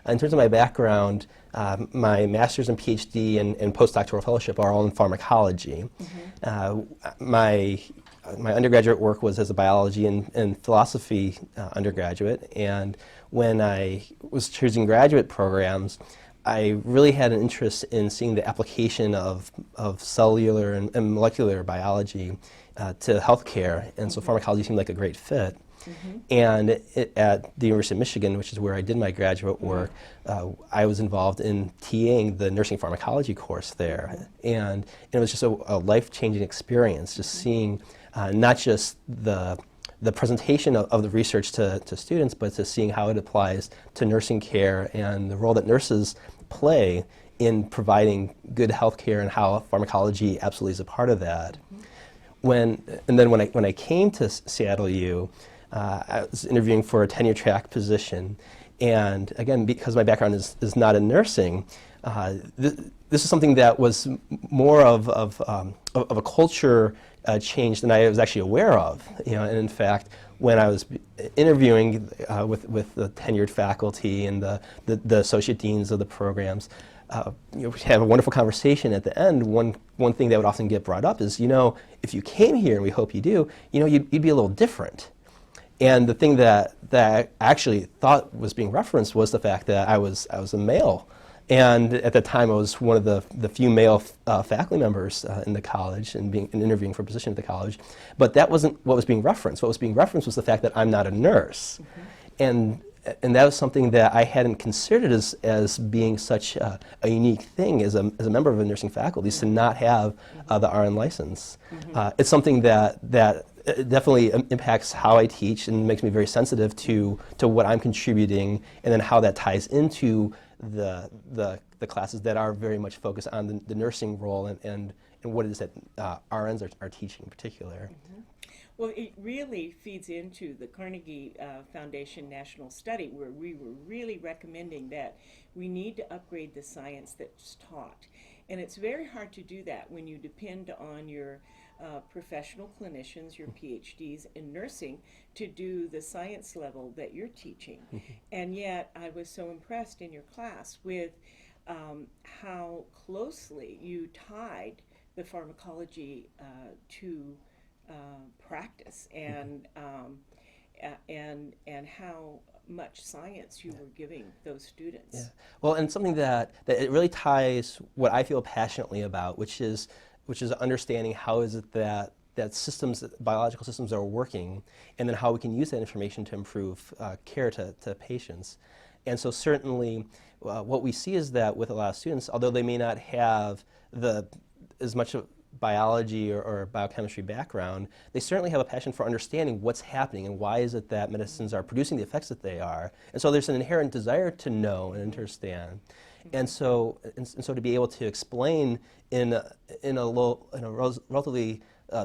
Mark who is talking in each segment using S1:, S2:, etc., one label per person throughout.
S1: In terms of my background, my master's and PhD and postdoctoral fellowship are all in pharmacology. My undergraduate work was as a biology and philosophy undergraduate, and when I was choosing graduate programs, I really had an interest in seeing the application of cellular and molecular biology to healthcare, and so pharmacology seemed like a great fit. And at the University of Michigan, which is where I did my graduate work, I was involved in TAing the nursing pharmacology course there. And it was just a life-changing experience, just seeing not just the presentation of the research to students, but to seeing how it applies to nursing care and the role that nurses play in providing good health care and how pharmacology absolutely is a part of that. When I came to Seattle U, I was interviewing for a tenure track position, and again, because my background is not in nursing, this is something that was more of a culture change than I was actually aware of. And in fact, when I was interviewing with the tenured faculty and the associate deans of the programs, we have a wonderful conversation at the end. One thing that would often get brought up is, if you came here, and we hope you do, you'd be a little different. And the thing that I actually thought was being referenced was the fact that I was a male. And at the time, I was one of the few male faculty members in the college and interviewing for a position at the college. But that wasn't what was being referenced. What was being referenced was the fact that I'm not a nurse. And that was something that I hadn't considered as being such a unique thing as a member of a nursing faculty, is to not have the RN license. It's something that definitely impacts how I teach and makes me very sensitive to what I'm contributing, and then how that ties into the classes that are very much focused on the nursing role and what it is that RNs are teaching in particular.
S2: Well, it really feeds into the Carnegie Foundation national study, where we were really recommending that we need to upgrade the science that's taught. And it's very hard to do that when you depend on your professional clinicians, your PhDs in nursing, to do the science level that you're teaching. And yet I was so impressed in your class with how closely you tied the pharmacology to practice, and how much science you were giving those students.
S1: Yeah. Well, and something that it really ties what I feel passionately about, which is understanding how is it that biological systems are working, and then how we can use that information to improve care to patients. And so certainly what we see is that with a lot of students, although they may not have as much of biology or biochemistry background, they certainly have a passion for understanding what's happening and why is it that medicines are producing the effects that they are. And so there's an inherent desire to know and understand. And so to be able to explain in a relatively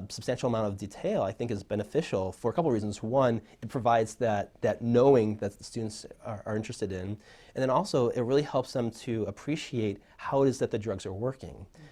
S1: substantial amount of detail, I think is beneficial for a couple of reasons. One, it provides that knowing that the students are interested in, and then also it really helps them to appreciate how it is that the drugs are working.